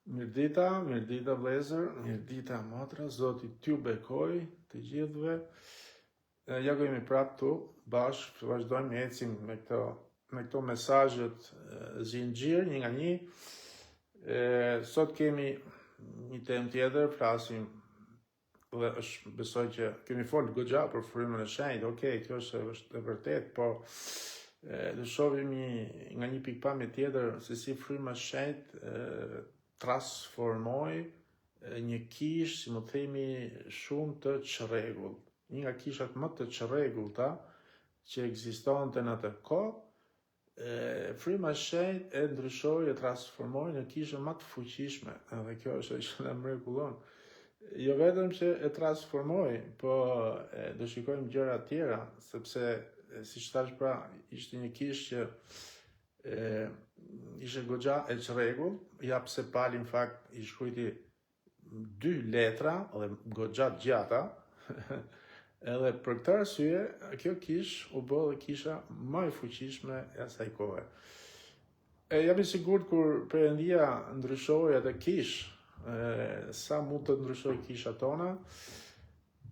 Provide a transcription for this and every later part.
Mirdita vlezër, mirdita motra, Zoti t'ju bekoj të gjithëve. Ja ku jemi prapë tu, bashkë, vazhdojmë ecim me këto mesazhet zinxhir, një nga një. Sot kemi një temë tjetër, flasim dhe besoj që kemi folë goxha për frymën e shenjtë. Okej, kjo është e vërtet, po do shohim nga një pikpamje tjetër se si fryma e shenjtë transformoj një kishë, si më themi, shumë të çrregull. Një nga kishat më të çrregullta që ekzistonte në atë kohë, fryma e shenjtë e ndryshoi, e transformoi në kishën më të fuqishme. Dhe kjo është që na mrekullon. Jo vetëm që e transformoi, po do shikojmë gjëra të tjera, sepse siç thash pra, ishte një kishë që ishte goxha e çrregull, ja pse Pali në fakt i shkruajti 2 letra dhe goxha të gjata. Edhe për këtë arsye, kjo kishë u bë dhe kisha më e fuqishme e asaj kohe. Jam i sigurt kur Perëndia ndryshoi atë kishë, sa mund të ndryshoj kisha tona,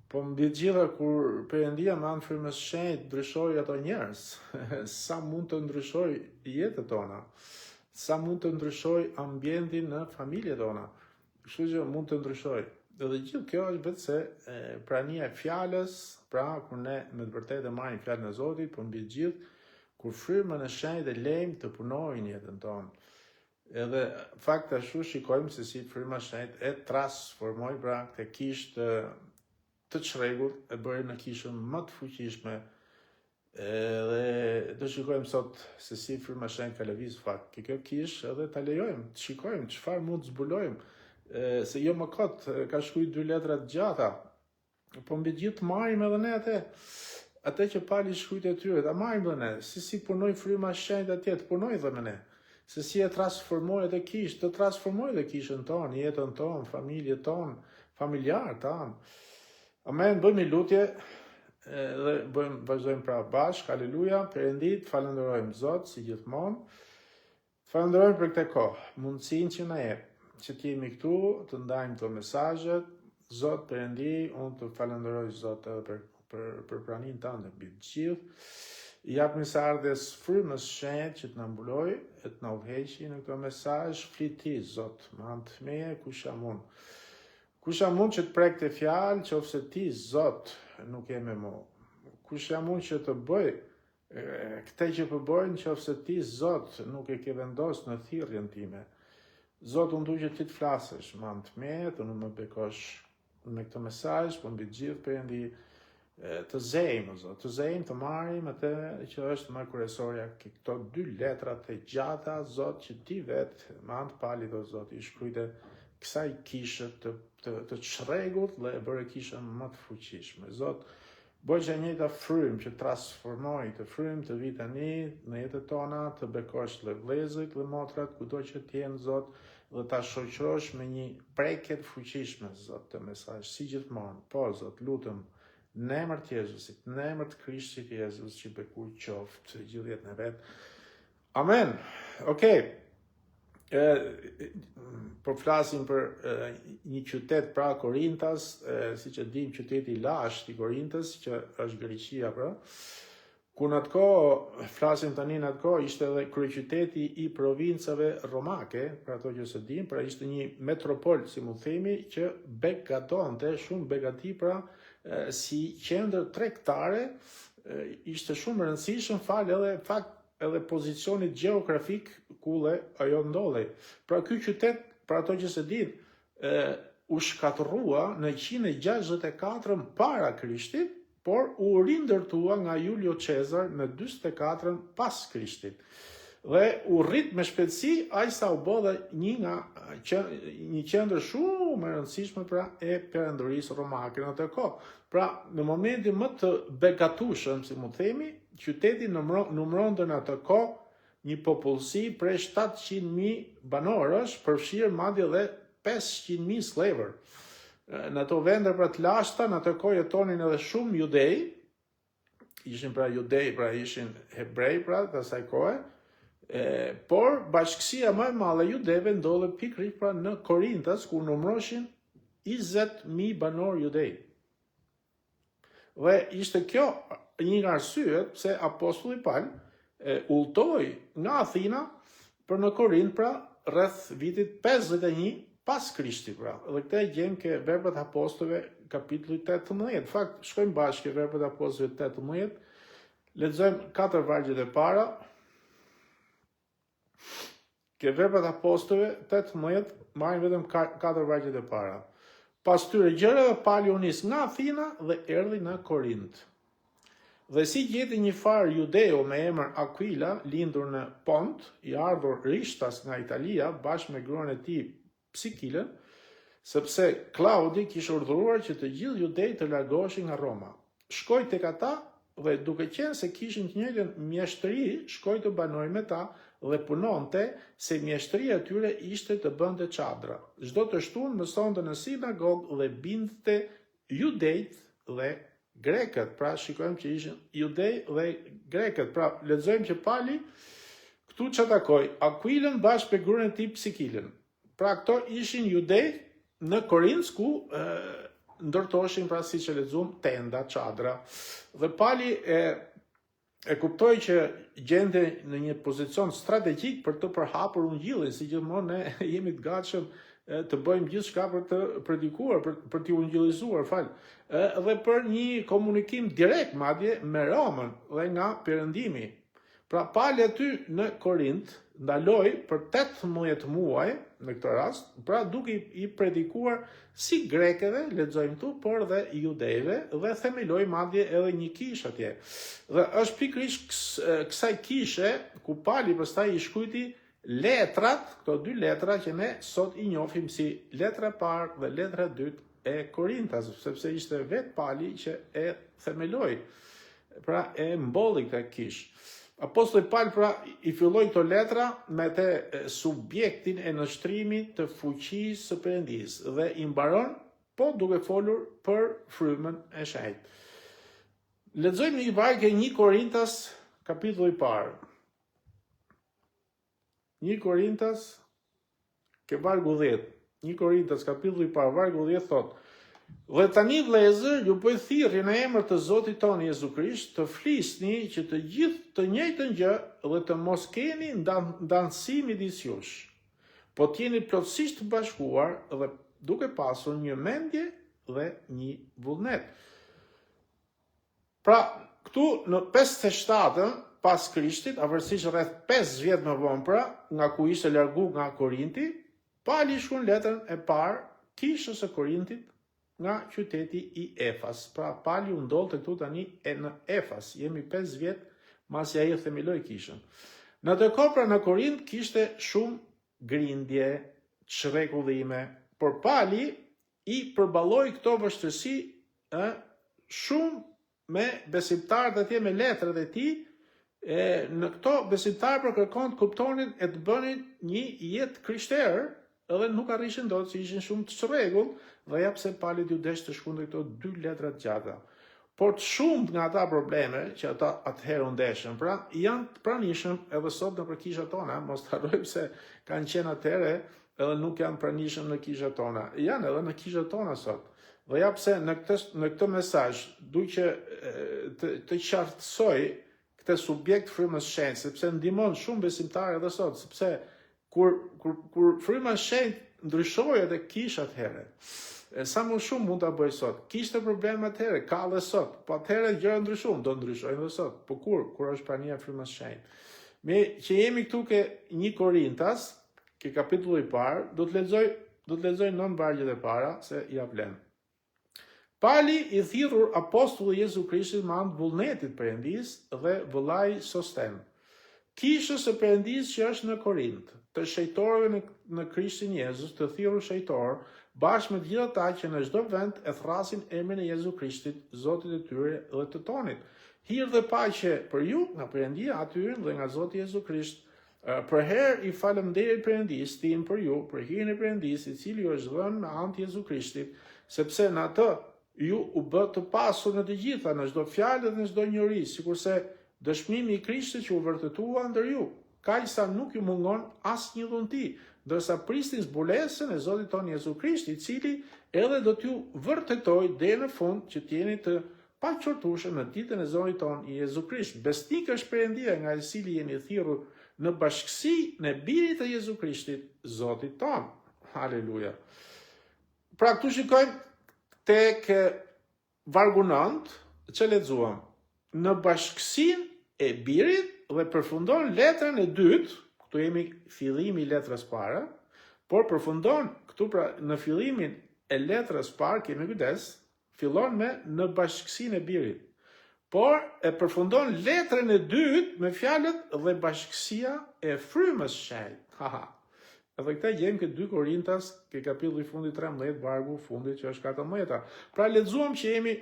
po mbi të gjitha kur Perëndia me anë frymës së shenjtë ndryshoi ato njerëz, sa mund të ndryshoj jetën tona, sa mund të ndryshoj ambientin në familjet tona. Kështu që mund të ndryshoj. Dhe gjithë kjo është vetë se prania e fjalës, pra kur ne me të vërtetë marrim fjalën e Zotit, po mbi të gjithë kur frymën e shenjtë e lejmë të punojë në jetën tonë. Edhe fakt ashtu shikojmë se si fryma e shenjtë e transformoi pra këtë kishë të çrregullt, e bëri në kishën më të fuqishme. Dhe do shikojmë sot se si fryma e shenjtë ka lëviz fakt. Kjo kishë edhe ta lejojmë, të shikojmë çfarë mund të zbulojmë. Se jo më kot, ka shkruaj 2 letra të gjata, po mbi gjithë marrim edhe ne atë që Pali shkruajti aty, ta marrim edhe ne, si punoi fryma e shenjtë atje, të punojë edhe me ne. Se si e transformoi atë kishë, të transformoi edhe kishën tonë, jetën tonë, familjen tonë, familjarët tanë. Amen, bëjmë një lutje dhe vazhdojmë pra bashkë, haleluja, Perëndit, falenderojmë Zot si gjithmonë. Falenderojmë për këtë kohë, mundësinë që na jep, që të jemi këtu, të ndajmë këto mesazhet. Zot Perëndi, unë të falenderoj Zot edhe për praninë tënde mbi të gjithë. Jap misardhjes frymës shenjtë që të na mbuloj, e të na udhëheqë në këtë mesazh, fliti Zot, me anë të meje kush jam unë. Kush jam unë që të prek të fjalë, qofse ti, Zot, nuk je me mua. Kush jam unë që të bëj këtë që po bëj, qofse ti, Zot, nuk e ke vendosur në thirrjen time. Zot, unë dua që ti të flasësh me anë të meje, të nuk më bekosh me këtë mesazh, po mbi të gjithë Perëndi të zejmë, Zot, të zejmë të marrim atë që është më kryesorja, këto 2 letra të gjata, Zot, që ti vetë me anë të Palit, o Zot, i shkruajte kësaj kishë të çrregullt dhe e bëre kishën më të fuqishme. Zot, bëj që njëjta frymë që transformoi të frymë të vi tani në jetën tona, të bekosh dhe vëllezërit dhe motrat kudo që të jenë, Zot, dhe ta shoqërosh me një prekje të fuqishme, Zot, të mesazh si gjithmonë. Po, Zot, lutem në emër të Jezusit, në emër të Krishtit Jezus, që bekuj qoftë gjithë jetën e vet. Amen. Okej. Po flasim për një qytet pra Korintas, siç e dim qyteti i lashtë i Korintës, që është Greqia pra. Ku në atë kohë, flasim tani në atë kohë, ishte edhe kryeqyteti i provincave romake, për ato që se dim, pra ishte një metropol, si mu themi, që begatonte, shumë begati pra, si qendër tregtare, ishte shumë e rëndësishëm fal edhe pozicionit gjeografik ku dhe ajo ndodhej. Pra ky qytet, për ato që se din, u shkatërrua në 164 para Krishtit, por u rindërtua nga Julio Cezar në 44 pas Krishtit. Dhe u rrit me shpejtësi aq sa u bë një qendër shumë e rëndësishme pra e perandorisë romake në atë kohë. Pra në momentin më të begatueshëm, si mu themi, qyteti numëronte në atë kohë një popullsi prej 700.000 banorësh, përfshirë madje dhe 500.000 slevër. Në ato vende pra të lashta, në atë kohë jetonin edhe shumë judej, ishin pra judej, pra ishin hebrej pra të asaj kohe, Por bashkësia më e madhe judeve ndodhe pikërisht pra në Korintas, ku numëroshin 20.000 banor judej. Dhe ishte kjo një nga arsyet pse apostulli Paul udhtoi nga Athina për në Korint, pra rreth vitit 51 pas Krishtit, pra. Dhe këtë e gjejmë ke Veprat e Apostujve kapitulli 18. Në fakt, shkojmë bashkë ke Veprat e Apostujve 18. Lexojmë 4 vargjet e para. Ke Veprat e Apostujve 18, marrim vetëm 4 vargjet e para. Pas tyre gjërave Pali u nis nga Athina dhe erdhi në Korint. Dhe si gjeti një farë judeo me emër Aquila, lindur në Pont, i ardhur rishtas nga Italia, bashkë me gruan e tij Psikilën, sepse Klaudi kishte urdhëruar që të gjithë judejt të largoheshin nga Roma. Shkoi tek ata dhe duke qenë se kishin të njëjtën mjeshtri, shkoi të banoj me ta dhe punonte se mjeshtria e tyre ishte të bënte çadra. Çdo të shtunë mësonte në sinagogë dhe bindte judejt dhe grekët. Pra shikojmë që ishin judej dhe grekët. Pra lexojmë që Pali këtu që takoi Aquilën bashkë me gruan e tij Psikilën. Pra këto ishin judej në Korint, ku ndërtoshin, pra siç e lexuam, tenda, çadra. Dhe Pali e kuptoi që gjente në një pozicion strategjik për të përhapur ungjillin, si gjithmonë ne jemi të gatshëm të bëjmë gjithçka për të predikuar, për t'i ungjillizuar, dhe për një komunikim direkt madje me Romën dhe nga Perëndimi. Pra Pali aty në Korint ndaloi për 18 muaj në këtë rast, pra duke i predikuar si grekëve, lexojmë këtu, por dhe judejve, dhe themeloi madje edhe një kishë atje. Dhe është pikërisht kësaj kishe ku Pali pastaj i shkruajti letrat, këto 2 letra që ne sot i njohim si letra e parë dhe letra e dytë e Korintas, sepse ishte vetë Pali që e themeloi, pra e mbolli këtë kishë. Apostulli Paul pra i filloi këto letra me të subjektin e nështrimit të fuqisë së Perëndis dhe i mbaron po duke folur për frymën e shenjtë. Lexojmë një vargje 1 Korintas kapitulli i parë. 1 Korintas ke vargu 10. 1 Korintas kapitulli i parë vargu 10 thotë: Dhe tani vëllezër, ju bëj thirrje në emër të Zotit tonë Jezu Krisht, të flisni që të gjithë të njëjtën gjë dhe të mos keni ndanësi midis jush, po t'jeni plotësisht të bashkuar dhe duke pasur një mendje dhe një vullnet. Pra, këtu në 57 pas Krishtit, avërsisht rreth 5 vjet më vonë, pra, nga ku ishte largu nga Korinti, Pali shkruan letrën e parë kishës së Korintit nga qyteti i Efas. Pra Pali u ndodhte këtu tani në Efas. Jemi 5 vjet masi ai themeloi kishën. Në atë kohë pra në Korint kishte shumë grindje, çrregullime, por Pali i përballoi këto vështirësi shumë me besimtarët atje, me letrat e tij. Në këto besimtarë për kërkon të kuptonin e të bënin një jetë krishterë, edhe nuk arrishin dot, si ishin shumë të çrregull, dhe ja pse Pali ju desh të shkruante këto 2 letra të gjata. Por të shumë nga ata probleme që ata atëherë ndeshën, pra janë të pranishëm edhe sot në kishat tona, mos të harrojmë se kanë qenë atëherë edhe nuk janë pranishëm në kishat tona. Janë edhe në kishat tona sot. Dhe ja pse në këtë mesazh duke të qartësoj këtë subjekt frymës shenjtë, sepse ndihmon shumë besimtarë edhe sot, sepse kur fryma e shenjtë ndryshoi edhe kisha atëherë, sa më shumë mund ta bëj sot. Kishte probleme atëherë, ka edhe sot. Po atëherë gjëra ndryshon, do ndryshojnë edhe sot. Po kur është prania e frymës së shenjtë. Me që jemi këtu ke 1 Korintas, ke kapitulli i parë, do të lexoj 9 vargjet e para se ja vlen. Pali i thirrur apostulli Jezu Krishtit me anë të vullnetit Perëndis dhe vëllai Sosten, kishës së Perëndis që është në Korint, të shejtorëve në Krishtin Jezus, të thirrur shejtor, bashkë me të gjithë ata që në çdo vend e thrasin emrin e Jezu Krishtit, Zotit e tyre dhe të tonit. Hir dhe paqe për ju nga Perëndia atyre dhe nga Zoti Jezu Krisht. Për herë i falënderit Perëndis tim për ju, për hirin e Perëndis, i cili ju është dhënë me anë të Jezu Krishtit, sepse në atë ju u bë të pasur në të gjitha, në çdo fjalë dhe në çdo njohuri, sikurse dëshmimi i Krishtit që u vërtetua ndër ju, kaq sa nuk ju mungon asnjë dhunti, ndërsa prisni zbulesën e Zotit tonë Jezu Krisht, i cili edhe do t'ju vërtetoj deri në fund që t'jeni të paqortueshëm në ditën e Zotit tonë Jezu Krisht. Besnik është Perëndia, nga i cili jeni thirrur në bashkësi në birit e Jezu Krishtit, Zotit tonë. Haleluja. Pra këtu shikojmë tek vargu 9, që lexuam, në bashkësinë e birit, dhe përfundon letrën e dytë, këtu jemi fillimi i letrës parë, por përfundon këtu pra në fillimin e letrës parë, kemi kujdes, fillon me në bashkësinë e birit. Por e përfundon letrën e dytë me fjalët dhe bashkësia e frymës shenjtë. Haha. Edhe këta jemi këtë 2 Korintas, ke kapitulli i fundit 13, vargu fundit që është 14. Pra lexuam që jemi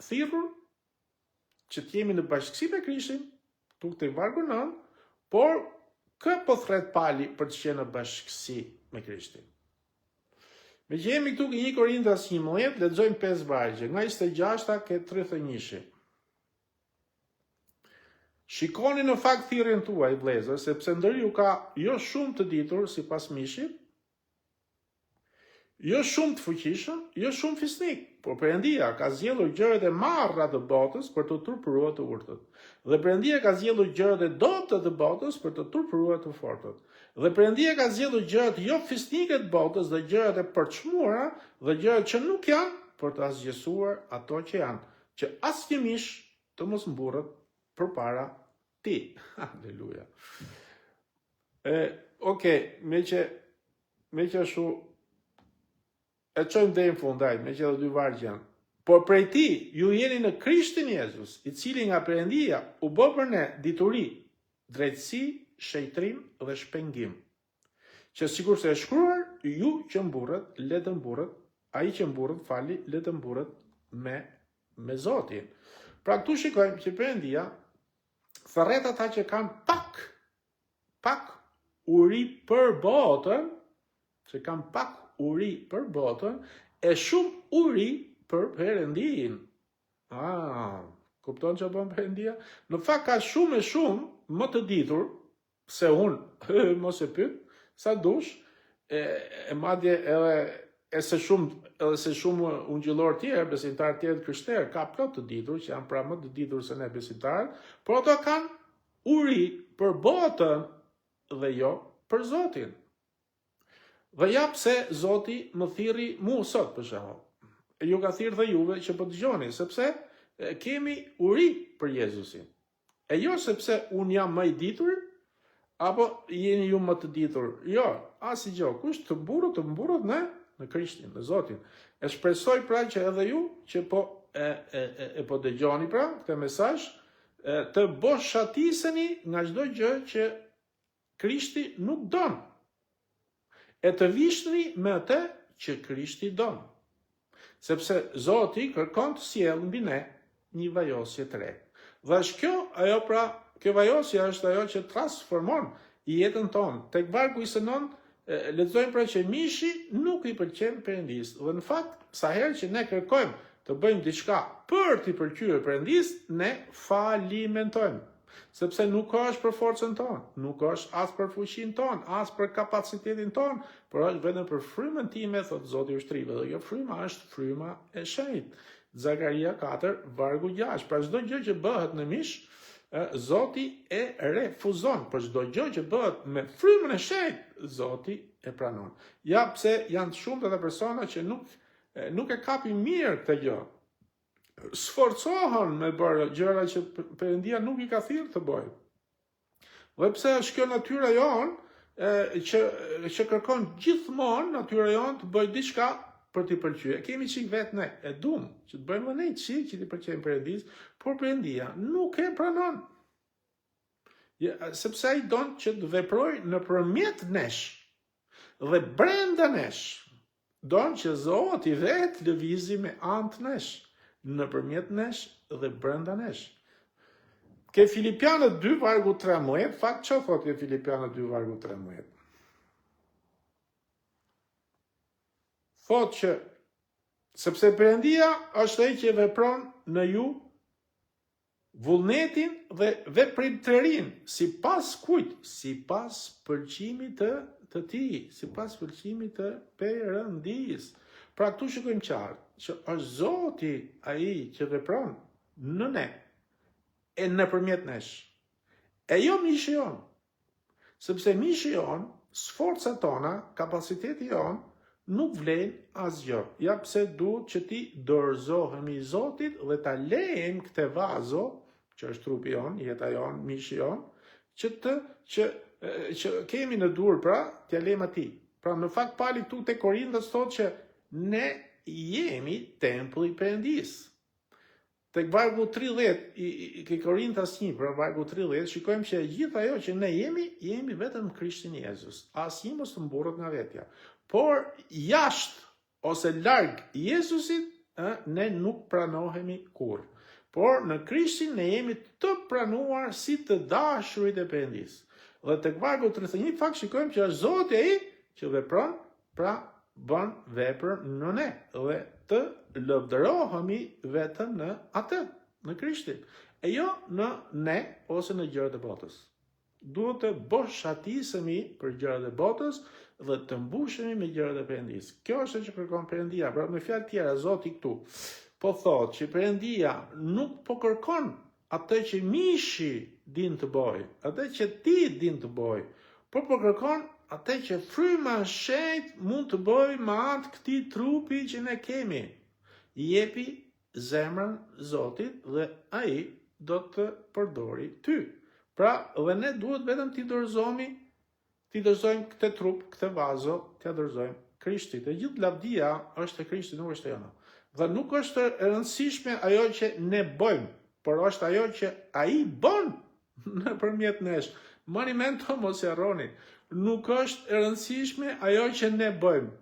thirrur që të jemi në bashkësi me Krishtin, tuk të vargu 9, por kë po thret pali për të qenë në bashkësi me Krishtin. Me që jemi këtu 1 Korintas 11, lexojmë 5 vargje, nga 26 ke 31. Shikoni në fakt thirrjen tuaj, vëllezër, sepse ndër ju ka jo shumë të ditur sipas mishit, jo shumë të fuqishëm, jo shumë fisnik, por Perëndia ka zgjedhur gjërat e marra të botës për të turpëruar të urtët. Dhe Perëndia ka zgjedhur gjërat e dobta të botës për të turpëruar të fortët. Dhe Perëndia ka zgjedhur gjërat jo fisnike të botës dhe gjërat e përçmuara dhe gjërat që nuk janë për të asgjësuar ato që janë, që asnjë mish të mos mburret përpara ti. Halleluja. Okej, me që ashtu e çojmë deri në fund, me që edhe 2 vargje janë. Por prej ti, ju jeni në Krishtin Jezus, i cili nga Perëndia u bë për ne dituri, drejtësi, shejtrim dhe shpengim. Që sikur se e shkruar, ju që mburret, le të mburret, ai që mburret, fali, le të mburret me Zotin. Pra këtu shikojmë që Perëndia thërret ata që kanë pak uri për botën, që kanë pak uri për botën, e shumë uri për Perëndin. Kupton që bën Perëndia? Në fakt ka shumë më të ditur se unë, mos e pyet, sa dush, e madje edhe se shumë ungjillor tjerë, besimtar tjerë krishterë, ka plot të ditur, që janë pra më të ditur se ne besimtarët, por ato kanë uri për botën dhe jo për Zotin. Dhe ja pse Zoti më thirri mu sot, për shembull. Ju ka thirrë dhe juve që po dëgjoni, sepse kemi uri për Jezusin. E jo sepse unë jam më i ditur, apo jeni ju më të ditur. Jo, asgjë. Kush të mburret në Krishtin, në Zotin. E shpresoj pra që edhe ju që po dëgjoni pra këtë mesazh, të boshatiseni nga çdo gjë që Krishti nuk don. E të vishni me atë që Krishti don. Sepse Zoti kërkon të sjellë mbi ne një vajosje të re. Dhe është kjo vajosje është ajo që transformon jetën tonë. Tek vargu 29 lexojmë pra që mishi nuk i pëlqen Perëndis. Dhe në fakt, sa herë që ne kërkojmë të bëjmë diçka për t'i pëlqyer Perëndis, ne falimentojmë. Sepse nuk është për forcën tonë, nuk është as për fuqinë tonë, as për kapacitetin tonë, por është vetëm për frymën time, thot Zoti i ushtrive, dhe jo fryma është fryma e shenjtë. Zakaria 4, vargu 6. Pra çdo gjë që bëhet në mish, Zoti e refuzon, por çdo gjë që bëhet me frymën e shenjtë, Zoti e pranon. Ja pse janë shumë të persona që nuk e kapin mirë këtë gjë. Sforcohen me bërë gjëra që Perëndia nuk i ka thirrë të bëjë. Dhe pse është kjo natyra jonë që kërkon gjithmonë natyra jonë të bëjë diçka për t'i pëlqyer. Kemi çik vetë ne, e dum që të bëjmë ne çik që t'i pëlqejmë Perëndis, por Perëndia nuk e pranon. Sepse ai don që të veprojë nëpërmjet nesh dhe brenda nesh. Don që Zoti vetë lëvizi me anë të nesh, nëpërmjet nesh dhe brenda nesh. Ke Filipianët 2 vargu 13, fakt që thot ke Filipianët 2 vargu 13? Thot që sepse Perëndia është ai që vepron në ju vullnetin dhe veprimtërinë, sipas kujt? Sipas pëlqimit të tij, sipas pëlqimit të Perëndis. Pra këtu shikojmë qartë që është Zoti ai që vepron në ne e nëpërmjet nesh. E jo mishi jon. Sepse mishi jon, sforcat tona, kapaciteti jon nuk vlen asgjë. Ja pse duhet që ti dorëzohemi Zotit dhe ta lejmë këtë vazo, që është trupi jon, jeta jon, mishi jon, që kemi në dur, pra, t'ja lejmë atij. Pra në fakt Pali këtu te Korintës thotë që ne jemi tempulli i Perëndis. Tek vargu 30 i Korintas 1, pra vargu 30, shikojmë që gjithë ajo që ne jemi vetëm Krishtin Jezus. Asnjë mos të mburret nga vetja. Por jashtë ose larg Jezusit, ne nuk pranohemi kurrë. Por në Krishtin ne jemi të pranuar si të dashurit e Perëndis. Dhe tek vargu 31 fakt shikojmë që është Zoti ai që vepron, pra bën vepër në ne dhe të lëvdërohemi vetëm në atë, në Krishtin, e jo në ne ose në gjërat e botës. Duhet të boshatisemi për gjërat e botës dhe të mbushemi me gjërat e Perëndis. Kjo është që kërkon Perëndia. Pra me fjalë tjera, Zoti këtu po thotë që Perëndia nuk po kërkon atë që mishi din të bëj, atë që ti din të bëj, por po kërkon atë që fryma e shenjtë mund të bëj me anë këtij trupi që ne kemi. Jepi zemrën Zotit dhe ai do të përdori ty. Pra, dhe ne duhet vetëm t'i dorëzojmë këtë trup, këtë vazo, t'ia dorëzojmë Krishtit. E gjithë lavdia është e Krishtit, nuk është e jona. Dhe nuk është e rëndësishme ajo që ne bëjmë, por është ajo që ai bën nëpërmjet nesh. Mani mend të mos e harroni. Nuk është e rëndësishme ajo që ne bëjmë,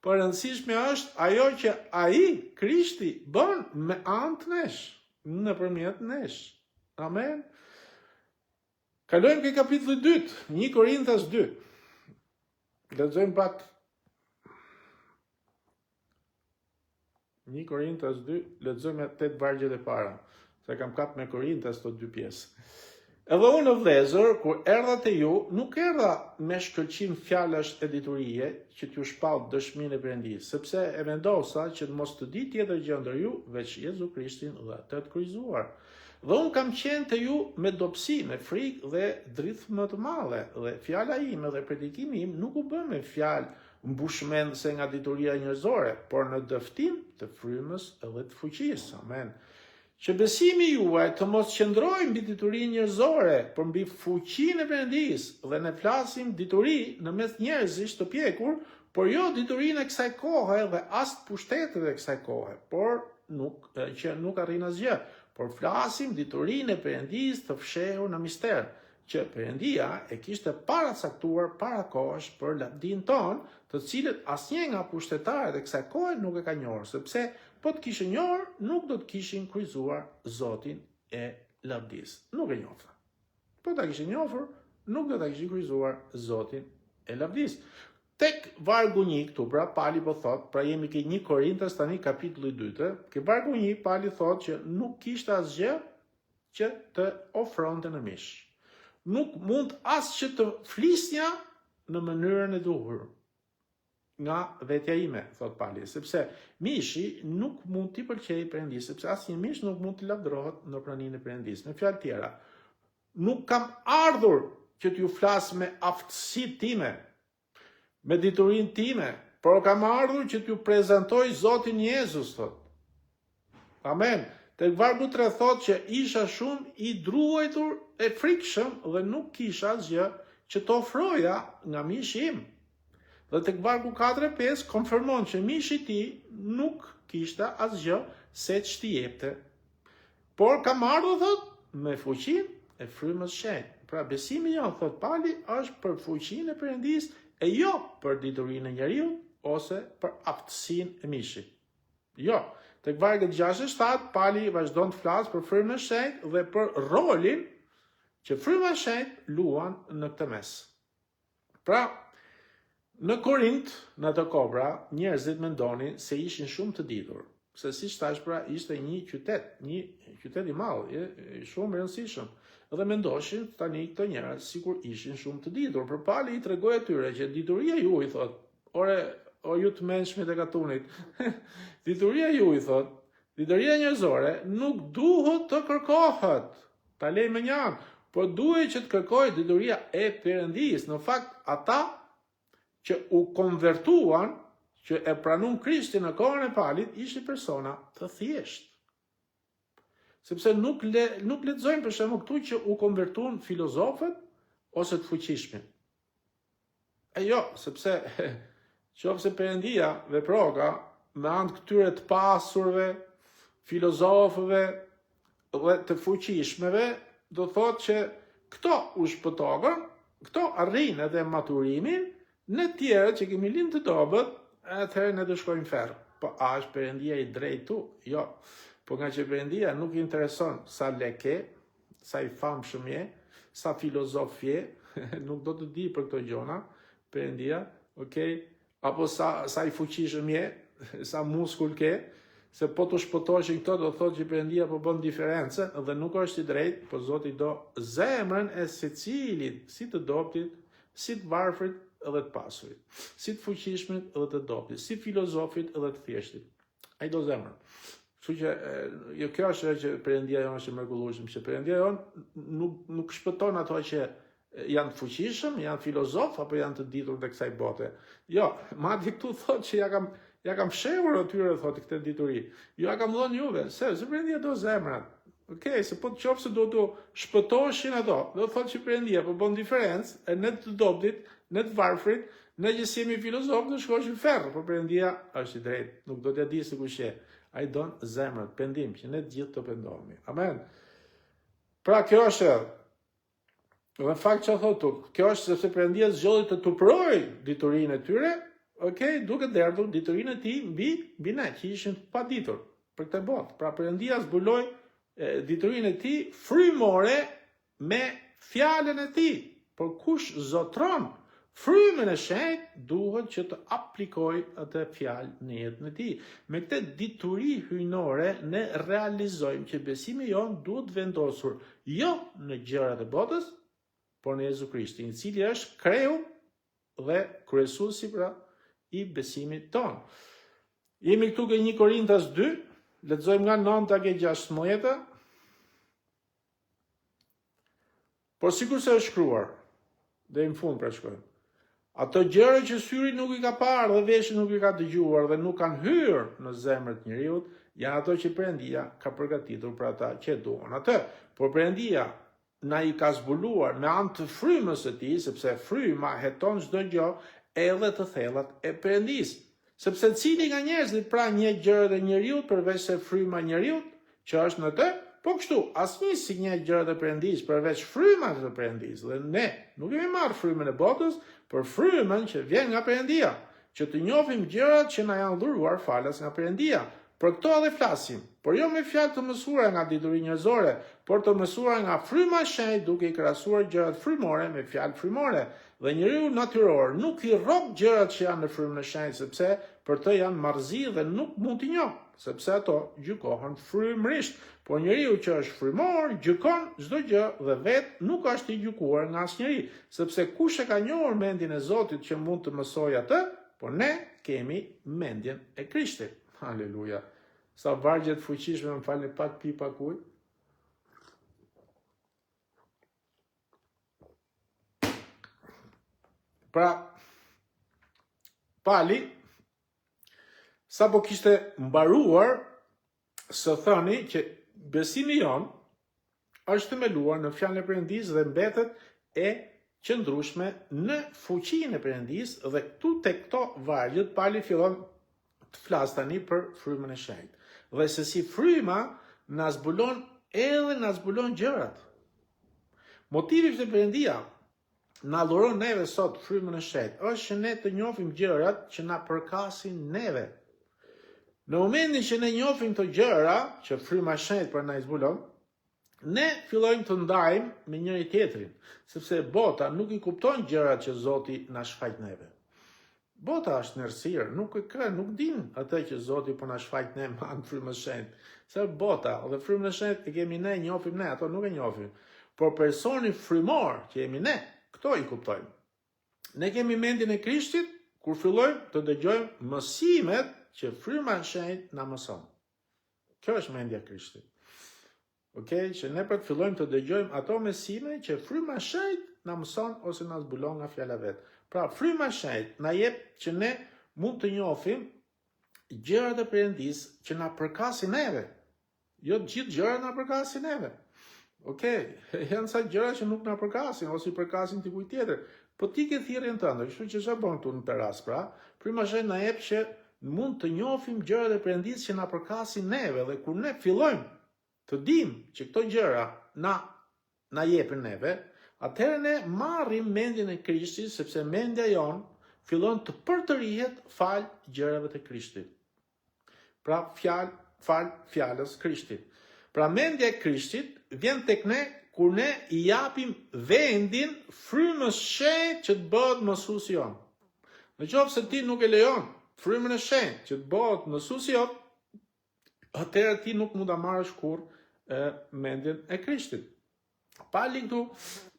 por e rëndësishme është ajo që ai, Krishti, bën me anë të nesh, nëpërmjet nesh. Amen. Kalojmë ke kapitulli 2, 1 Korintas 2. Lexojmë pak 1 Korintas 2, lexojmë 8 vargjet e para. Se kam kap me Korintas të 2 pjesë. Edhe unë vëllezër, kur erdha te ju, nuk erdha me shkëlqim fjalash e diturie që t'ju shpall dëshminë e Perëndisë, sepse e vendosa që të mos të di tjetër gjë ndër ju veç Jezu Krishtin dhe atë të kryqëzuar. Dhe unë kam qenë te ju me dobësi, me frikë dhe drithmë të madhe, dhe fjala ime dhe predikimi im nuk u bë me fjalë mbushmendëse nga dituria njerëzore, por në dëftim të frymës edhe të fuqisë. Amen. Që besimi juaj të mos qëndrojë mbi diturinë njerëzore, por mbi fuqinë e Perëndisë, dhe ne flasim dituri në mes njerëzish të pjekur, por jo diturinë e kësaj kohe dhe as pushtetet e kësaj kohe, por që nuk arrin asgjë, por flasim diturinë e Perëndisë të fshehur në mister, që Perëndia e kishte paracaktuar para kohësh për lavdinë tonë, të cilët asnjë nga pushtetarët e kësaj kohe nuk e ka njohur, sepse po të kishin njohur, nuk do të kishin kryqëzuar Zotin e lavdisë. Nuk e njohën. Po ta kishin njohur, nuk do ta kishin kryqëzuar Zotin e lavdisë. Tek vargu 1 këtu, pra Pali po thot, pra jemi ke 1 Korintas tani kapitulli 2, ke vargu 1 Pali thot që nuk kishte asgjë që të ofronte në mish. Nuk mund as që të flisnja në mënyrën e duhur nga vetja ime, thot Pali, sepse mishi nuk mund t'i pëlqejë Perëndisë, sepse asnjë mish nuk mund t'i lavdërohet në praninë e Perëndisë. Me fjalë tjera, nuk kam ardhur që t'ju flas me aftësitë time, me diturinë time, por kam ardhur që t'ju prezantoj Zotin Jezus, thot. Amen. Tek vargu 3 thot që isha shumë i druajtur e frikshëm dhe nuk kisha asgjë që të ofroja nga mishi im. Dhe tek vargu 4-5 konfirmon që mishi i tij nuk kishte asgjë se ç'ti jepte. Por kam ardhur, thot, me fuqinë e frymës shenjtë. Pra besimi jo, thot Pali, është për fuqinë e Perëndisë e jo për diturinë e njeriu ose për aftësinë e mishit. Jo. Tek vargu 6-7 Pali vazhdon të flasë për frymën e shenjtë dhe për rolin që fryma e shenjtë luan në këtë mes. Pra, në Korint, në të kohë, njerëzit mendonin se ishin shumë të ditur, Se si thash pra, ishte një qytet i madh, shumë i rëndësishëm. Dhe mendoshin tani këto njerëz sikur ishin shumë të ditur. Por Pali i tregoi atyre që dituria ju, i thot, o ju të mençmit e katunit, dituria ju, i thot, dituria njerëzore nuk duhet të kërkohet. Ta lej me një anë, por duhet që të kërkojë dituria e Perëndis. Në fakt, ata që u konvertuan, që e pranun Krishtin në kohën e Palit, ishin persona të thjesht. Sepse nuk lexojmë për shembull këtu që u konvertuan filozofët ose të fuqishmin. E jo, sepse qofse Perëndia veproka me anë këtyre të pasurve, filozofëve dhe të fuqishmeve, do thotë që këto u shpëtogën, këto arrin edhe maturimin, në tjerët që kemi lind të dobët, atëherë ne do shkojmë ferr. Po a është Perëndia i drejtu? Jo. Po nga që Perëndia nuk i intereson sa leke, sa i famshëm je, sa filozof je, nuk do të di për këto gjona, Perëndia, okay? Apo sa i fuqishëm je, sa muskull ke, se po të shpëtoshin këto do thotë që Perëndia po bën diferencë dhe nuk është i drejtë, po Zoti do zemrën e secilit, si të dobtit, si të varfrit edhe të pasurit, si të fuqishmit edhe të dobtit, si filozofit edhe të thjeshtit. Ai do zemrën. Kështu që jo kjo është që Perëndia jon është e mrekullueshme, që Perëndia jon nuk shpëton ato që janë të fuqishëm, janë filozof apo janë të ditur të kësaj bote. Jo, madje këtu thotë që ja kam fshehur atyre, thotë këtë dituri. Jo, ja kam dhënë juve, se Perëndia do zemrat. Okej, se po të qofse do të shpëtoshin ato, do thotë që Perëndia po bën diferencë e në të dobtit, në të varfrit, në që si jemi filozof, në shkoshin ferr, por Perëndia është i drejtë, nuk do t'ja di se kush je. Ai don zemrat, pendim, që ne të gjithë të pendohemi. Amen. Pra kjo është, në fakt që thotë, kjo është sepse Perëndia zgjodhi të tupërojë diturinë e tyre, okay, duke derdhur diturinë e tij mbi ne, që ishin pa ditur për këtë botë. Pra Perëndia zbuloi diturinë e tij frymore me fjalën e tij. Por kush zotron frymën e shenjtë, duhet që të aplikojë atë fjalë në jetën e tij. Me këtë dituri hyjnore ne realizojmë që besimi jon duhet vendosur jo në gjërat e botës, por në Jezu Krishtin, i cili është kreu dhe kryesuesi pra i besimit ton. Jemi këtu ke 1 Korintas 2, lexojmë nga 9 ke 16. Por sikur se është shkruar, dhe në fund pra shkojmë. Ato gjëra që syri nuk i ka parë dhe veshi nuk i ka dëgjuar dhe nuk kanë hyrë në zemrën e njeriu, janë ato që Perëndia ka përgatitur për ata që duan atë. Por Perëndia na i ka zbuluar me anë të frymës së tij, sepse fryma heton çdo gjë, edhe të thellat e Perëndis. Sepse cili nga njerëzit pra njeh gjërat e njeriu përveç se fryma e njeriu që është në të, po kështu, asnjë si njeh gjërat e Perëndis përveç frymës së Perëndis. Dhe ne nuk kemi marrë frymën e botës, por frymën që vjen nga Perëndia, që të njohim gjërat që na janë dhuruar falas nga Perëndia. Për këto edhe flasim, por jo me fjalë të mësuara nga dituri njerëzore, por të mësuara nga fryma e shenjtë, duke i krahasuar gjërat frymore me fjalë frymore. Dhe njeriu natyror nuk i rrob gjërat që janë në frymën e shenjtë, sepse për të janë marrëzi dhe nuk mund t'i njoh, sepse ato gjykohen frymërisht. Por njeriu që është frymor gjykon çdo gjë dhe vetë nuk është i gjykuar nga asnjëri, sepse kush e ka njohur mendjen e Zotit që mund të mësojë atë, por ne kemi mendjen e Krishtit. Haleluja. Sa vargjet fuqishme, më falni pak pipa kuj. Pra, Pali, sa po kishte mbaruar, së thëni që besimi jon është themeluar në fjalën e Perëndis dhe mbetet e qëndrueshme në fuqinë e Perëndis, dhe këtu tek këto vargjet Pali fillon të flas tani për frymën e shenjtë. Dhe se si fryma na zbulon edhe na zbulon gjërat. Motivi që Perëndia na dhuron neve sot frymën e shenjtë është që ne të njohim gjërat që na përkasin neve. Në momentin që ne njohim këto gjëra që fryma e shenjtë për na i zbulon, ne fillojmë të ndajmë me njëri tjetrin, sepse bota nuk i kupton gjërat që Zoti na shfaq neve. Bota është në errësirë, nuk din atë që Zoti po na shfaq ne me anë të frymës së shenjtë. Se bota dhe frymën e shenjtë e kemi ne, njohim ne, ato nuk e njohin. Por personi frymor që jemi ne, këto i kuptojmë. Ne kemi mendjen e Krishtit kur fillojmë të dëgjojmë mësimet që fryma e shenjtë na mëson. Kjo është mendja e Krishtit. Okej, që ne për të fillojmë të dëgjojmë ato mësime që fryma e shenjtë na mëson ose na zbulon nga fjala vet. Pra, fryma e shenjtë na jep që ne mund të njohim gjërat e Perëndisë që na përkasin neve. Jo të gjithë gjërat na përkasin neve. Okej, janë sa gjëra që nuk na përkasin ose i përkasin dikujt tjetër. Po ti ke thirrjen tënde, kështu që çfarë bën këtu në terras pra? Fryma e shenjtë na jep që mund të njohim gjërat e Perëndisë që na përkasin neve dhe kur ne fillojmë të dimë që këto gjëra na jepin neve, atëherë ne marrim mendjen e Krishtit, sepse mendja jon fillon të përtërihet fal gjërave të Krishtit. Pra fal fjalës Krishtit. Pra mendja e Krishtit vjen tek ne kur ne i japim vendin frymës shenjtë që të bëhet mësuesi jon. Në qoftë se ti nuk e lejon frymën e shenjtë që të bëhet mësuesi jon, atëherë ti nuk mund ta marrësh kurrë mendjen e Krishtit. Pali këtu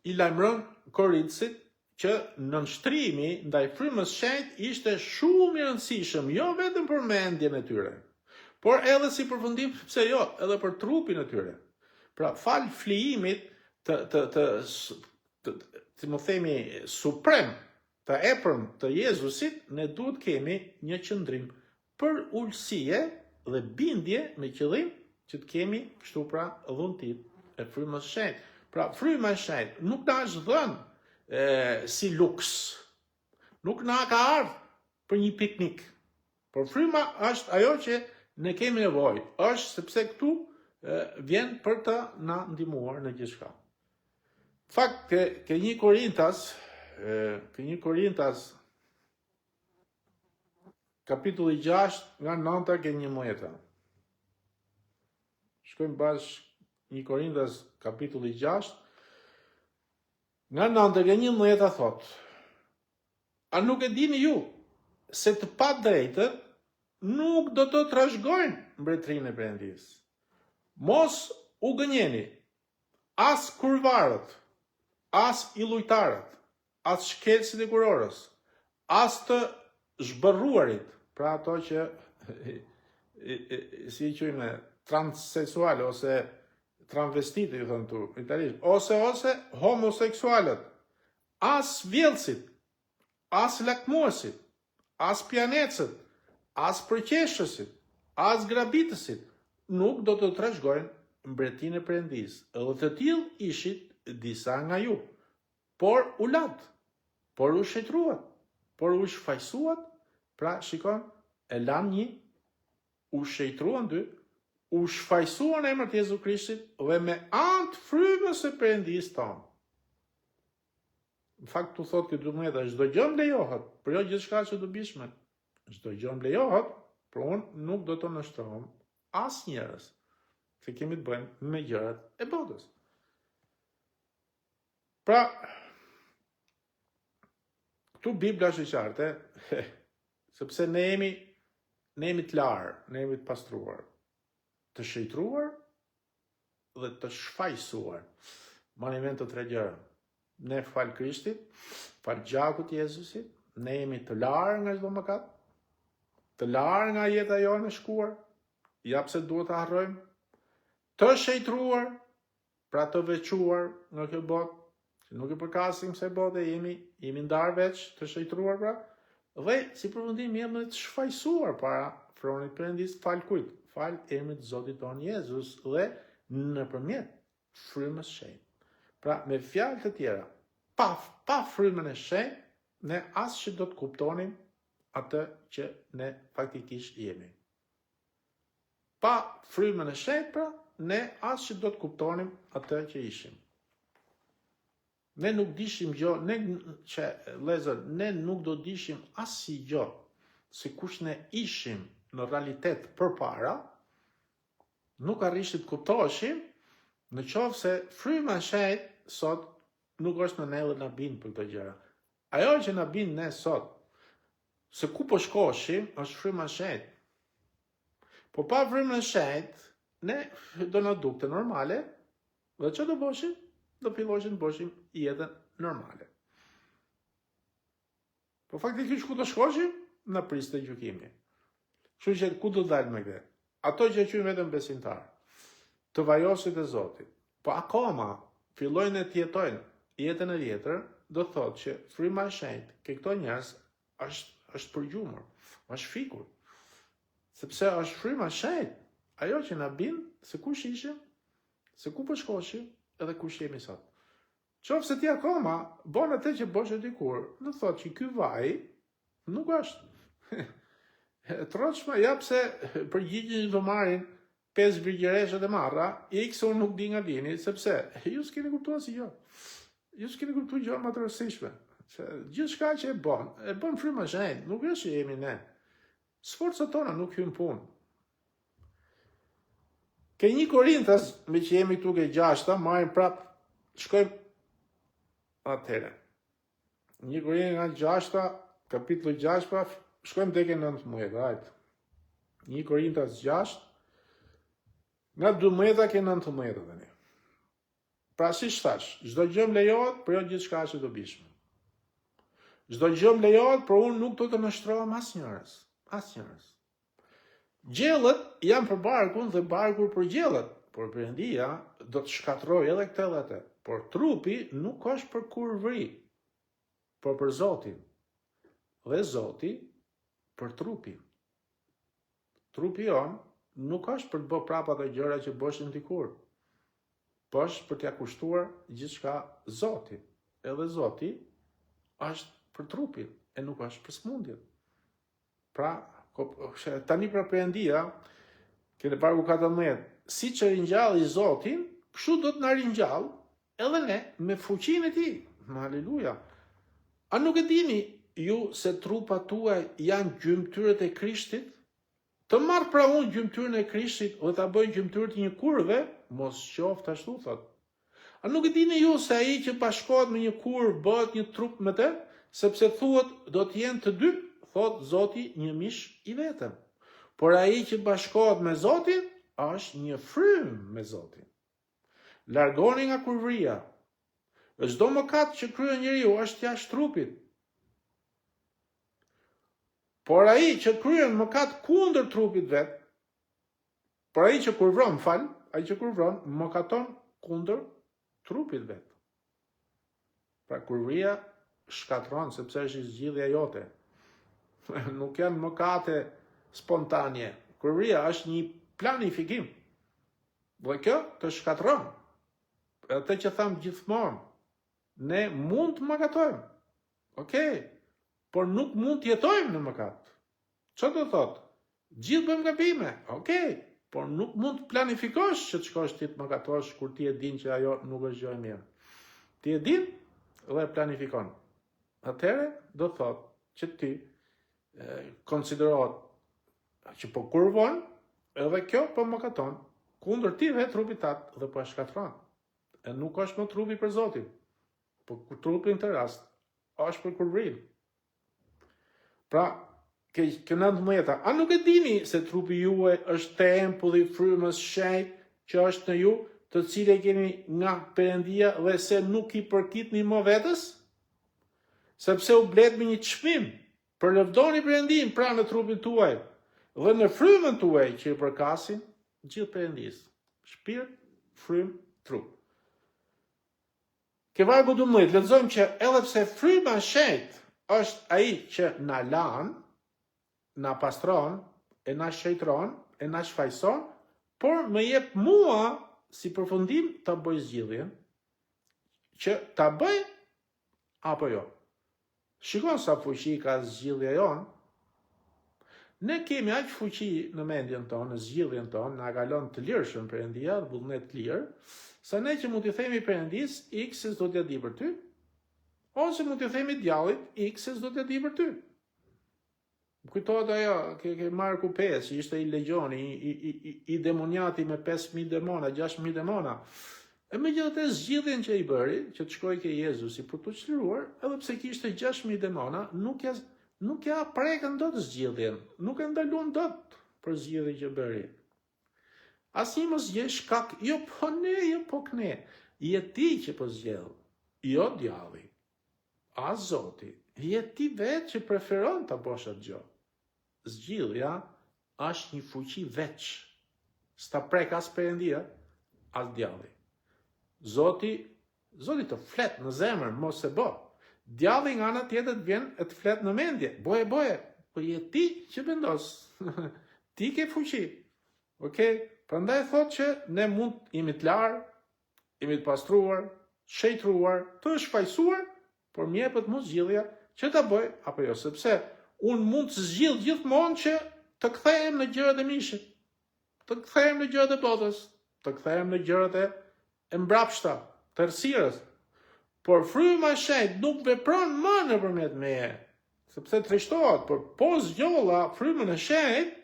i lajmëron Korintësit që nënshtrimi ndaj frymës shenjtë ishte shumë i rëndësishëm, jo vetëm për mendjen e tyre, por edhe si përfundim, pse jo, edhe për trupin e tyre. Pra, fal flijimit të më themi suprem, të epërm të Jezusit, ne duhet kemi një qëndrim për ulësie dhe bindje me qëllim që të kemi kështu pra dhuntit e frymës shenjtë. Pra, fryma e shenjtë nuk na është dhënë si luks. Nuk na ka ardhur për një piknik. Por fryma është ajo që ne kemi nevojë. Është sepse këtu vjen për të na ndihmuar në gjithçka. Fakt ke një Korintas kapitulli 6 nga 9 ke 11. Shkojmë bashkë 1 Korintas kapitulli 6 nga 9 ke 11 thot: A nuk e dini ju se të padrejtët nuk do të trashëgojnë mbretërinë e Perëndisë? Mos u gënjeni, as kurvarët, as illujtarët, as shkelësit e kurorës, as të zhbërruarit, pra ato që si i quajmë transseksuale ose transvestitë, i thënë tu italisht, ose homoseksualët, as vjellësit, as lakmuesit, as pjanecët, as përqeshësit, as grabitësit, nuk do të trashëgojnë mbretërinë e Perëndisë. Edhe të tillë ishit disa nga ju, por u lat, por u shëtruat, por u shfaqsuat, pra shikon, e lan një, u shëtruan dy, u shfaqsuan në emër të Jezu Krishtit dhe me anë të frymës së Perëndisë tonë. Në fakt tu thotë këtë 12, çdo gjë më lejohet, por jo gjithçka që do bishme. Çdo gjë më lejohet, por unë nuk do të nështrohem as njerëz, se kemi të bëjmë me gjërat e botës. Pra, këtu Bibla është e qartë, sepse ne jemi të larë, ne jemi të pastruar, të shëjtruar dhe të shfaqsuar. Marrim mend të tre gjëra. Ne fal Krishtit, fal gjakut Jezusit, ne jemi të larë nga çdo mëkat, të larë nga jeta jonë e shkuar, ja pse duhet të harrojmë, të shëjtruar, pra të veçuar nga kjo botë, që nuk i përkasim se bote, jemi ndarë veç të shëjtruar pra, dhe si përfundim jemi të shfaqsuar para fronit Perëndisë, fal kujt? Fal emrit të Zotit ton Jezus dhe nëpërmjet frymës shenjtë. Pra, me fjalë të tjera, pa frymën e shenjtë, ne asgjë do të kuptonim atë që ne faktikisht jemi. Pa frymën e shenjtë, pra, ne asgjë do të kuptonim atë që ishim. Ne nuk dishim gjë, ne nuk do dishim asgjë se kush ne ishim në realitet përpara, nuk arrishim të kuptoheshim, në qoftë se fryma e shenjtë sot nuk është në ne dhe na bind për këto gjëra. Ajo që na bind ne sot se ku po shkoshim është fryma e shenjtë. Po pa frymën e shenjtë, ne do na dukte normale, dhe që do boshim? Do filloshim të boshim jetën normale. Po faktikisht ku do shkoshim? Në pris të gjykimit. Kështu që ku do dalë me këtë? Ato që qynë vetëm besimtar, të vajosit e Zotit, po akoma fillojnë të jetojnë jetën e vjetër, do thotë që fryma e shenjtë ke këto njerëz është përgjumur, është fikur. Sepse është fryma e shenjtë, ajo që na bin se kush ishim, se ku po shkoshim, edhe kush jemi sot. Qoftë se ti akoma bon atë që boshe dikur, do thotë që ky vaj nuk është. Troçma ja pse përgjigjen që do marrin 5 virgjëreshët e marra, X unë nuk di nga dini, sepse ju s'keni kuptuar si jo. Ju s'keni kuptuar gjë më të rëndësishme. Gjithçka që e bën fryma e shenjtë, nuk është që jemi ne. Sforcat tona nuk hyn punë. Ke 1 Korintas, me që jemi këtu ke 6, marrim prap, shkojmë atëherë. 1 Korintas 6, kapitulli 6, shkojmë tek 19, hajde. 1 Korintas 6, nga 12 ke 19 tani. Pra si thash, çdo gjë më lejohet, por jo gjithçka që do bishme. Çdo gjë më lejohet, por unë nuk do të nështrohem asnjërs. Gjellët janë për barkun dhe barku për gjellët, por Perëndia do të shkatërrojë edhe këtë dhe atë. Por trupi nuk është për kurvëri, por për Zotin. Dhe Zoti për trupin. Trupi jon nuk është për të bërë prapa ato gjëra që bëshin dikur, po është për t'ia kushtuar gjithçka Zotit. Edhe Zoti është për trupin, e nuk është për smundjen. Pra, tani pra Perëndia, kene barku 14, si që ringjall i Zotin, kështu do të na ringjall edhe ne me fuqinë e tij. Halleluja. A nuk e dini ju se trupat tuaj janë gjymtyrët e Krishtit? Të marr pra unë gjymtyrën e Krishtit dhe ta bëj gjymtyrë të një kurve, mos qoftë ashtu thot. A nuk e dini ju se ai që bashkohet me një kurv bëhet një trup me të, sepse thuhet do të jenë të dy, thot Zoti, një mish i vetëm. Por ai që bashkohet me Zotin është një frymë me Zotin. Largoni nga kurvëria. Çdo mëkat që kryen njeriu është jashtë trupit. Por ai që kryen mëkat kundër trupit vet, por ai që kurvron, ai që kurvron mëkaton kundër trupit vet. Pra kurvëria shkatron sepse është zgjidhja jote. Nuk janë mëkate spontane. Kurvëria është një planifikim. Dhe kjo të shkatron. Atë që thamë gjithmonë, ne mund të mëkatojmë. Okej. Por nuk mund të jetojmë në mëkat. Ço do thotë? Gjithë bëjmë gabime. Okej. Por nuk mund të planifikosh që të shkosh ti të mëkatosh kur ti e din që ajo nuk është gjë e mirë. Ti e din dhe planifikon. Atëherë do thotë që ti konsiderohet që po kurvon, edhe kjo po mëkaton kundër ti dhe trupit tat dhe po e shkatron. E nuk është më trupi për Zotin. Po trupi në të rast është për kurvërinë. Pra, kjo 19, a nuk e dini se trupi juaj është tempulli i frymës shenjtë që është në ju, të cilën keni nga Perëndia dhe se nuk i përkitni më vetes? Sepse u blet me një çmim. Përlëvdoni Perëndin pra në trupin tuaj dhe në frymën tuaj që i përkasin gjithë Perëndisë. Shpirt, frymë, trup. Ke vargu 12, lexojmë që edhe pse fryma e shenjtë është ai që na lan, na pastron, e na shëjtron, e na shfaqson, por më jep mua si përfundim ta bëj zgjidhjen që ta bëj apo jo. Shikon sa fuqi ka zgjidhja jonë. Ne kemi aq fuqi në mendjen tonë, në zgjidhjen tonë, na ka lënë të lirshëm Perëndia, vullnet të lirë, sa ne që mund t'i themi Perëndis, X s'do t'ja di për ty, ose mund t'i themi djallit, X s'do t'ja di për ty. Kujtohet ajo, ke Marku 5, ishte i legjoni, i demonjati me 5.000 demona, 6.000 demona. E megjithatë zgjidhjen që i bëri, që të shkojë ke Jezusi për të çliruar, edhe pse kishte 6.000 demona, nuk nuk ja prekën dot zgjidhjen, nuk e ndaluan dot për zgjidhjen që bëri. Asnjë mos je shkak, jo po ne, jo po këne. Je ti që po zgjedh, jo djalli. A Zoti, je ti vetë që preferon ta bësh atë gjë. Zgjidhja është një fuqi veç. S'ta prek as Perëndia, as djalli. Zoti të flet në zemër, mos e bë. Djalli nga ana tjetër të vjen e të flet në mendje. Boje, po je ti që vendos. Ti ke fuqi. Okej? Prandaj thotë që ne mund jemi të larë, jemi të pastruar, shejtruar, të shfaqsuar, por më jepet mu zgjidhja që ta bëj apo jo, sepse unë mund të zgjidh gjithmonë që të kthehem në gjërat e mishit, të kthehem në gjërat e botës, të kthehem në gjërat e mbrapshta, të errësirës. Por fryma e shenjtë nuk vepron më nëpërmjet meje, sepse trishtohet, por po zgjolla frymën e shenjtë,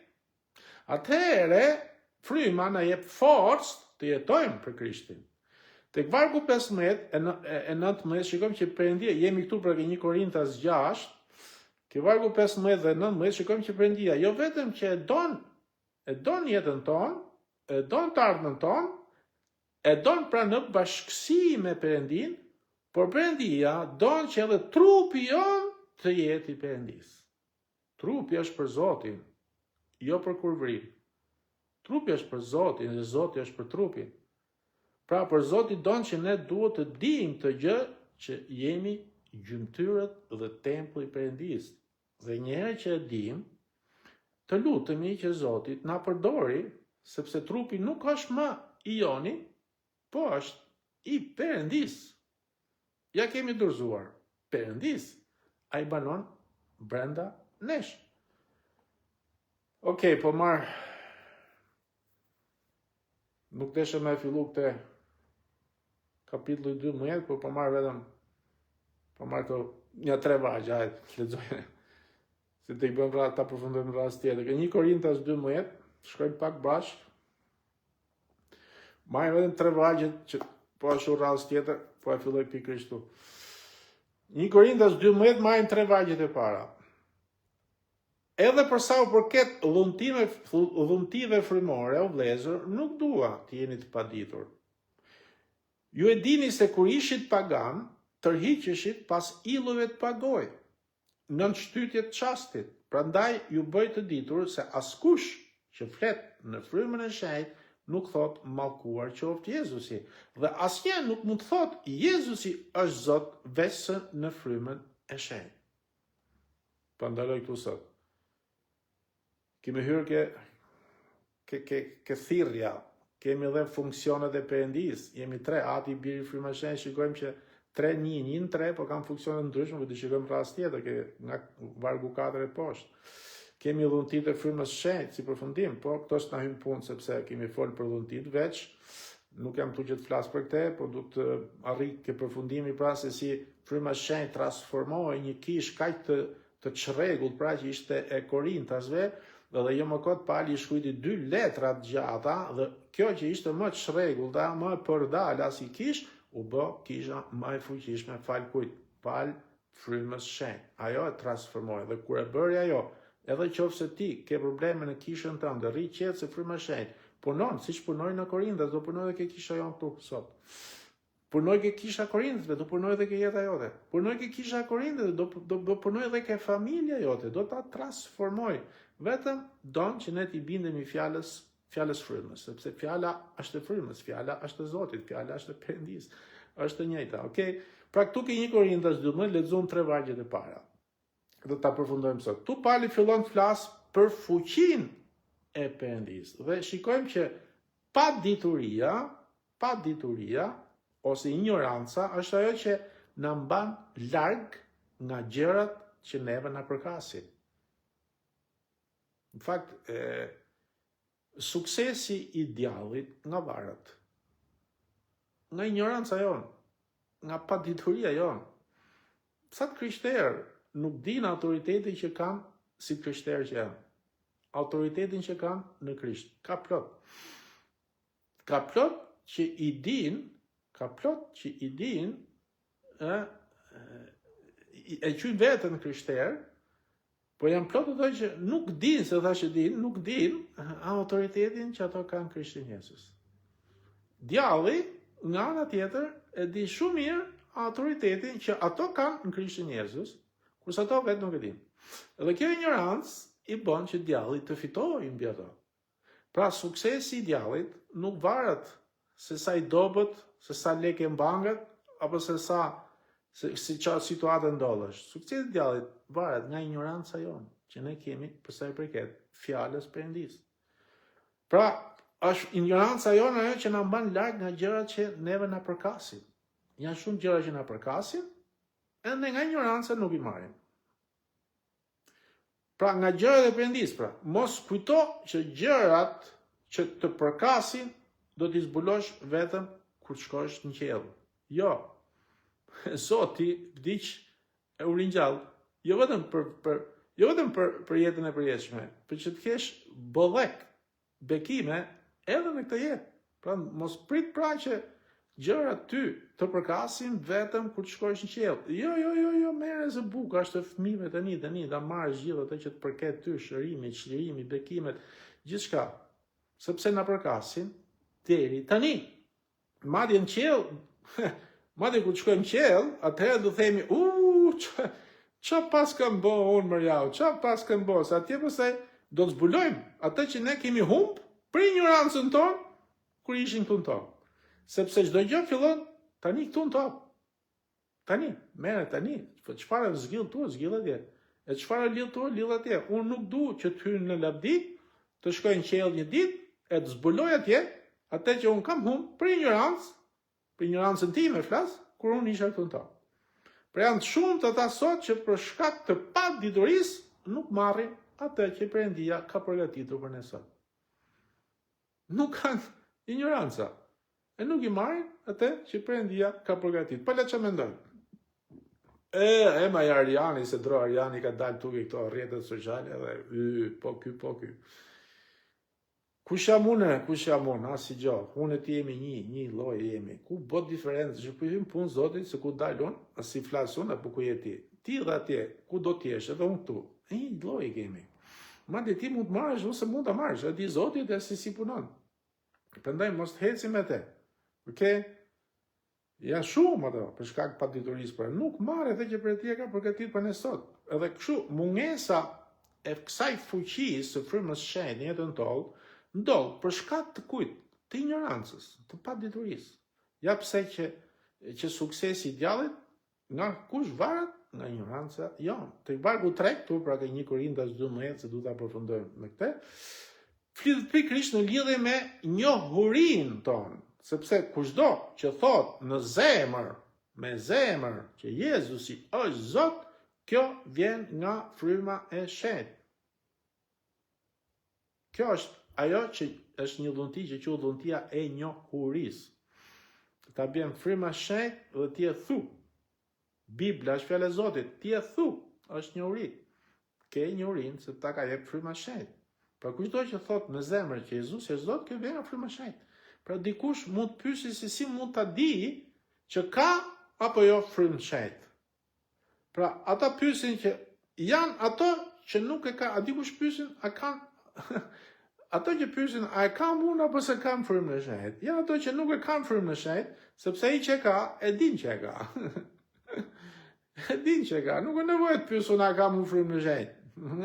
atëherë fryma na jep forcë të jetojmë për Krishtin. Tek vargu 15 e 19, shikojmë që Perëndia, jemi këtu për 1 Korintas 6, ke vargu 15 dhe 19, shikojmë që Perëndia jo vetëm që e don jetën tonë, e don të ardhmen tonë, e don pra në bashkësi me Perëndin, por Perëndia don që edhe trupi jon të jetë i Perëndis. Trupi është për Zotin, jo për kurvrin. Trupi është për Zotin dhe Zoti është për trupin. Pra për Zoti don që ne duhet të dijmë këtë gjë që jemi gjymtyrët dhe tempulli i Perëndis. Dhe një herë që e dijmë, të lutemi që Zoti na përdori, sepse trupi nuk është më i joni, po është i Perëndis. Ja kemi dorëzuar Perëndis, ai banon brenda nesh. Okej, po marr. Nuk deshe me fillu këte kapitulli 12, po marr të një 3 vargje, hajde, lexojmë. Se të i bëjmë ta përfundojmë rast tjetër. 1 Korintas 12, shkojmë pak bashkë. Marr vetëm 3 vargje që po ashtu rast tjetër, po e filloj pikërisht këtu. 1 Korintas 12, marrim 3 vargjet e para. Edhe për sa u përket dhuntive frymore, o vëllezër, nuk dua të jeni të paditur. Ju e dini se kur ishit pagan, tërhiqeshit pas illujve të pagoj, nën shtytjet çastit. Prandaj ju bëj të ditur se askush që flet në frymën e shenjtë nuk thot mallkuar qoftë Jezusi, dhe asnjë nuk mund të thot Jezusi është Zot veçse në frymën e shenjtë. Pandaloj këtu sot. Kemi hyrë ke thirrja, kemi edhe funksionet e Perëndis, jemi 3, Ati, Biri, Fryma e Shenjtë, shikojmë që 3, 1, 3, po kanë funksione ndryshme, po të shikojmë rast tjetër, nga vargu 4 e poshtë. Kemi dhuntit e frymës së shenjtë si përfundim, po këto s'na hyn punë sepse kemi folë për dhuntit veç, nuk jam këtu që të flas për këtë, po du të arrij ke përfundimi pra se si fryma e shenjtë transformohej një kish kaq të çrregullt, pra që ishte e Korintasve, dhe jo më kot pali shkruajti 2 letra të gjata, dhe kjo që ishte më të çrregullta, më e përdala si kish, u bë kisha më e fuqishme fal kujt, fal frymës shenjtë. Ajo e transformoi dhe kur e bëri ajo, edhe qofse ti ke probleme në kishën tënde, rri qetë se fryma e shenjtë, punon siç punoi në Korintas, do punoj edhe ke kisha jon këtu sot. Punoj ke kisha Korintasve, do punoj edhe ke jeta jote. Punoj ke kisha Korintasve, do punoj edhe ke familja jote, do ta transformoj. Vetëm don që ne t'i bindemi fjalës frymës, sepse fjala është e frymës, fjala është e Zotit, fjala është e Perëndis, është e njëjta, okay? Pra këtu ke 1 Korintas 12, lexojmë 3 vargjet e para. Do ta përfundojmë sot. Tu pali fillon të flas për fuqinë e Perëndis. Dhe shikojmë që pa dituria ose ignoranca është ajo që na mban larg nga gjërat që neve na përkasin. Në fakt, suksesi i djallit nga varet, nga ignoranca jonë, nga padituria jonë. Sa të krishterë nuk din autoritetin që kanë si krishterë që janë. Autoritetin që kanë në Krisht. Ka plot. Ka plot që i din, e qyjnë vetën krishterë, Po janë plot ato që nuk din, se thashë din, nuk din autoritetin që ato kanë Krishtin Jezus. Djalli, nga ana tjetër, e di shumë mirë autoritetin që ato kanë në Krishtin Jezus, kurse ato vetë nuk e din. Dhe kjo ignorancë i bën që djalli të fitojë mbi ato. Pra suksesi i djallit nuk varet se sa i dobët, se sa lekë mbanget, apo se sa si çfarë situate ndodhesh. Suksesi i djallit varet nga ignoranca jonë që ne kemi për sa i përket fjalës Perëndis. Pra, është ignoranca jonë ajo që na mban larg nga gjërat që neve na përkasin. Janë shumë gjëra që na përkasin, edhe nga ignoranca nuk i marrim. Pra, nga gjërat e Perëndis, pra, mos kujto që gjërat që të përkasin do t'i zbulosh vetëm kur shkosh në qiell. Jo. Zoti vdiq e u ringjall, jo vetëm për jetën e përjetshme, për që të kesh bollek, bekime edhe në këtë jetë. Pra mos prit pra që gjërat ty të përkasin vetëm kur të shkosh në qiell. Jo, merre se buka është e fëmijëve tani, ta marrësh gjithë ato që të përket ty, shërimi, çlirimi, bekimet, gjithçka. Sepse na përkasin deri tani. Madje në qiell, madje kur të shkojmë në qiell, atëherë do themi, ç'a pas kam bë unë Mariau, ç'a pas kam bë, sa atje pastaj do të zbulojmë atë që ne kemi humb për ignorancën tonë kur ishim këtu në tokë. Sepse çdo gjë fillon tani këtu në tokë. Tani, merre tani, çfarë zgjill tu, zgjill atje. E çfarë lidh tu, lidh atje. Unë nuk dua që të hyj në lavdi, të shkoj në qiell një ditë, e të zbuloj atje atë që unë kam humb për ignorancën time flas, kur unë isha këtu në tokë. Pra janë të shumë të ata sot që për shkak të paditurisë nuk marrin atë që Perëndia ka përgatitur për ne sot. Nuk kanë ignoranca. E nuk i marrin atë që Perëndia ka përgatitur. Pa le ç'a mendojnë. Ma Ariani, se dro Ariani ka dalë tuke këto rrjetet sociale dhe po ky. Kush jam unë, as i gjallë. Unë e ti jemi një lloj jemi. Ku bot diferencë, që po hym punë Zotit, se ku dal unë, as si flas unë, apo ku je ti. Ti dhe atje, ku do t'jesh, edhe unë këtu. Një lloj kemi. Madje ti mund të marrësh ose mund ta marrësh, e di Zoti dhe si punon. Prandaj mos të heci me te. Okay? Ja shumë ato, për shkak të paditurisë, por nuk marrë atë që Perëndia ka përgatitur për ne sot. Edhe kështu, mungesa e kësaj fuqisë së frymës së shenjtë në jetën tonë ndodh për shkak të kujt? Të ignorancës, të paditurisë. Ja pse që suksesi i djallit nga kush varet? Nga ignoranca jonë. Tek vargu 3 këtu, pra ke 1 Korintas 12, se duhet ta përfundojmë me këtë, flitet pikërisht në lidhje me njohurinë tonë, sepse kushdo që thot në zemër, me zemër që Jezusi është Zot, kjo vjen nga fryma e shenjtë. Kjo është ajo që është një dhunti që quhet dhuntia e njohurisë. Ta bjen fryma e shenjtë dhe ti e thu. Bibla është fjala e Zotit, ti e thu, është njohuri. Ke njohurinë se ta ka jep fryma e shenjtë. Pra kushdo që thot në zemër që Jezusi është Zot, kjo vjen nga fryma e shenjtë. Pra dikush mund të pyesë se si mund ta di që ka apo jo frymë shenjtë. Pra ata pyesin që janë ato që nuk e ka, a dikush pyesin a kanë ato që pyesin a e kam unë apo se kam frymën e shenjtë. Janë ato që nuk e kanë frymën e shenjtë, sepse ai që ka e din që e ka. E din që e ka, nuk e nevojë të pyesun a kam unë frymën e shenjtë.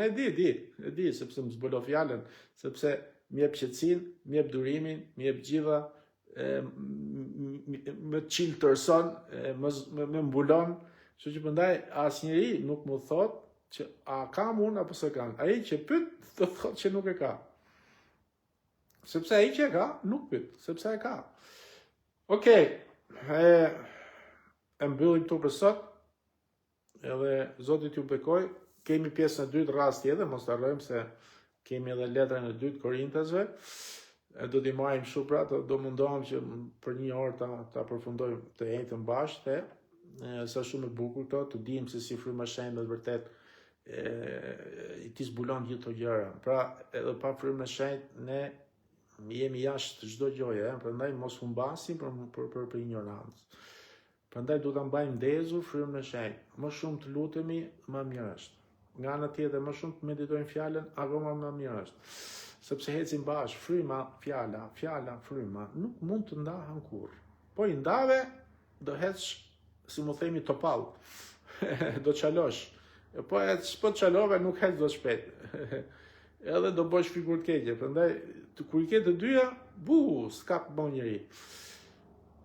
E di, sepse më zbulo fjalën, sepse më jep qetësinë, më jep durimin, më jep gjitha, më çiltërson, më mbulon. Kështu që prandaj asnjëri nuk më thot që a kam unë apo se kam. Ai që pyet do thotë që nuk e ka. Sepse ai që e ka nuk pyet, sepse e ka. Okej. E mbyllim këtu për sot. Edhe Zoti t'ju bekoj. Kemi pjesën e dytë rast tjetër, mos harrojmë se kemi edhe letrën e dytë Korintasve. Do t'i marrim shumë pra, do mundohem që për 1 orë ta përfundojmë të njëjtën bashkë, sa shumë e bukur këto, të dim se si fryma e shenjtë vërtet ti zbulon gjithë këto gjëra. Pra, edhe pa frymën e shenjtë ne jemi jashtë çdo gjëje, prandaj mos humbasim për ignorancë. Prandaj duhet ta mbajmë ndezur frymën e shenjtë. Më shumë të lutemi, më mirë është. nga ana tjetër më shumë të meditojnë fjalën, akoma më mirë është. Sepse hecin bashkë, fryma, fjala, fryma, nuk mund të ndahen kurrë. Po i ndave, do hec, si mu themi, topall. Do qalosh. Po të qalove, nuk hec do shpejt. Edhe do bësh figurë keqe. Prandaj, kur i ke të dyja, s'ka bon njëri.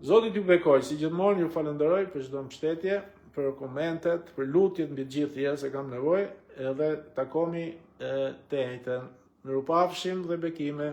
Zoti t'ju bekoj, si gjithmonë ju falenderoj për çdo mbështetje, për komentet, për lutjet mbi gjithë njerëz se kam nevojë, edhe takomi të njëjtën. Mirupafshim dhe bekime.